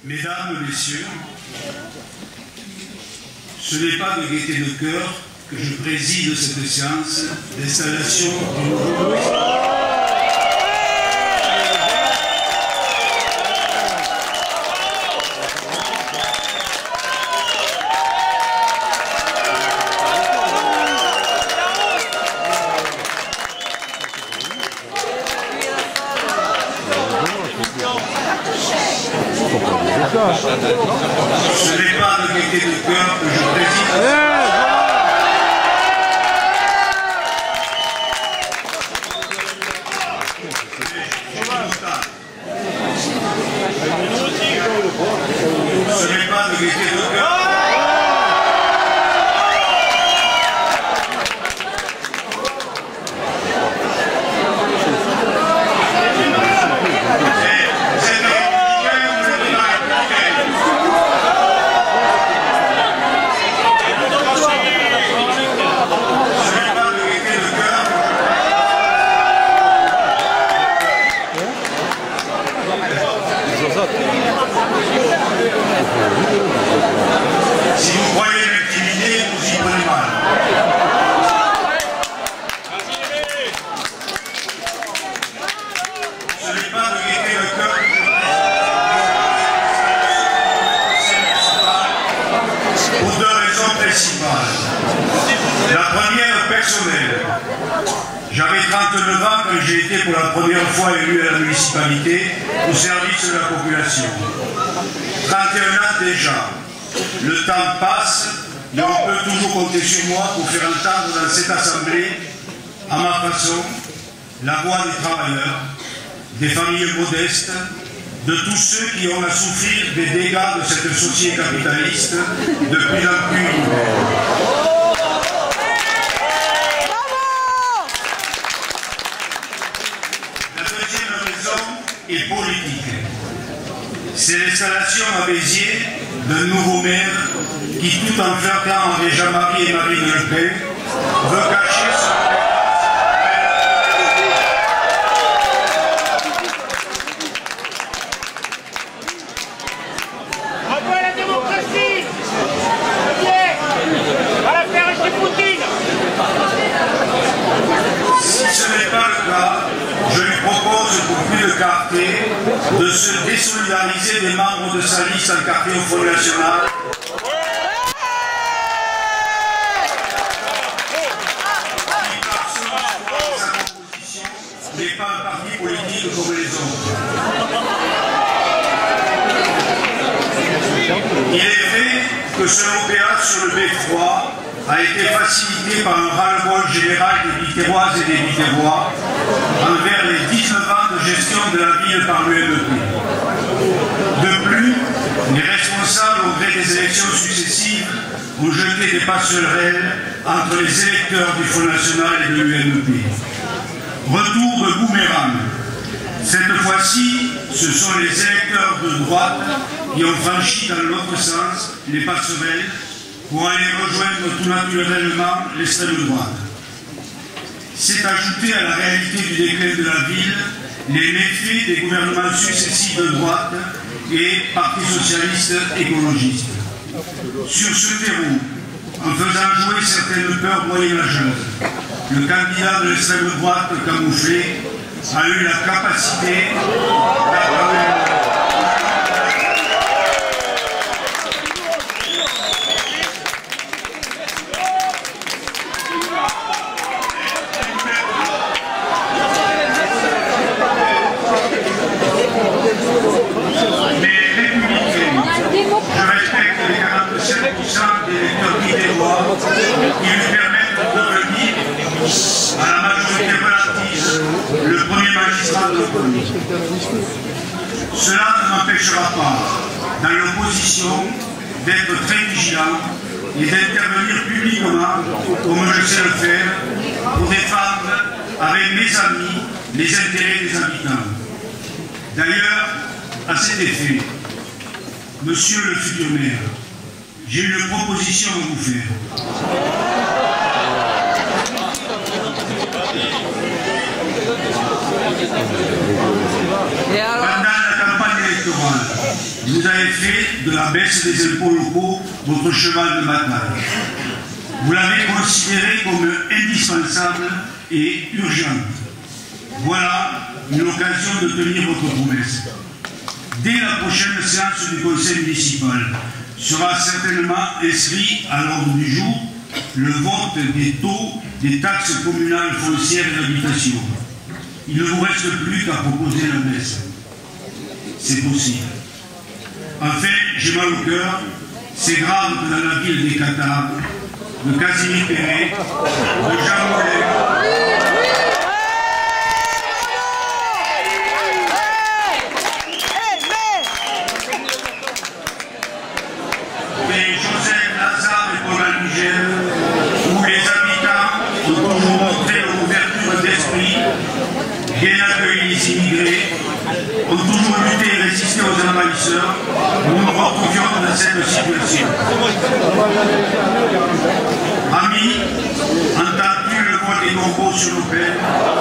Mesdames, Messieurs, ce n'est pas de gaieté de cœur que je préside cette séance d'installation du nouveau ministre. Ce n'est pas de gaieté de cœur que je préside. Ce n'est pas de gaieté de cœur. Si vous croyez m'intimider, vous y prenez mal. Ce n'est pas de gaieté de cœur que je pour deux raisons principales. La première, personnelle. J'avais 39 ans quand j'ai été pour la première fois élu à la municipalité au service de la population. 31 ans déjà. Le temps passe et on peut toujours compter sur moi pour faire entendre dans cette assemblée, à ma façon, la voix des travailleurs, des familles modestes, de tous ceux qui ont à souffrir des dégâts de cette société capitaliste de plus en plus libre. La deuxième raison est politique. C'est l'installation à Béziers d'un nouveau maire qui, tout en flirtant avec Jean-Marie et Marine Le Pen, veut cacher son... Bravo à la démocratie! À la faire chez Poutine! Si ce n'est pas le cas, je lui propose pour plus de clarté de se désolidariser des membres de sa liste en quartier au Front National. Qui n'est pas un parti politique comme les autres. Il est vrai que ce opéra sur le B3 a été facilité par un ras-le-bol général des Biterroises et des Biterrois envers les 19 ans de gestion de la ville par l'UMP. De plus, les responsables au gré des élections successives ont jeté des passerelles entre les électeurs du Front National et de l'UMP. Retour de boomerang. Cette fois-ci, ce sont les électeurs de droite qui ont franchi dans l'autre sens les passerelles pour aller rejoindre tout naturellement l'extrême droite. C'est ajouté à la réalité du déclin de la ville les méfaits des gouvernements successifs de droite et Parti socialiste écologiste. Sur ce terreau, en faisant jouer certaines peurs moyenâgeuses, le candidat de l'extrême droite camouflé a eu la capacité des électeurs biterrois qui lui permettent de devenir à la majorité relative le premier magistrat de l'Autonomie. Cela ne m'empêchera pas, dans l'opposition, d'être très vigilant et d'intervenir publiquement, comme je sais le faire, pour défendre avec mes amis les intérêts des habitants. D'ailleurs, à cet effet, monsieur le futur maire, j'ai une proposition à vous faire. Pendant la campagne électorale, électorale, vous avez fait de la baisse des impôts locaux votre cheval de bataille. Vous l'avez considéré comme indispensable et urgente. Voilà une occasion de tenir votre promesse. Dès la prochaine séance du conseil municipal, sera certainement inscrit à l'ordre du jour le vote des taux des taxes communales foncières et d'habitation. Il ne vous reste plus qu'à proposer la baisse. C'est possible. Enfin, j'ai mal au cœur, c'est grave que dans la ville des Cathares, de Casimir Perret, de Jean Mollet, où les habitants ont toujours montré leur ouverture d'esprit, bien accueilli les immigrés, ont toujours lutté et résisté aux envahisseurs, nous nous retrouvions dans cette situation. Amis, entends-tu le mot des combos sur nos pères?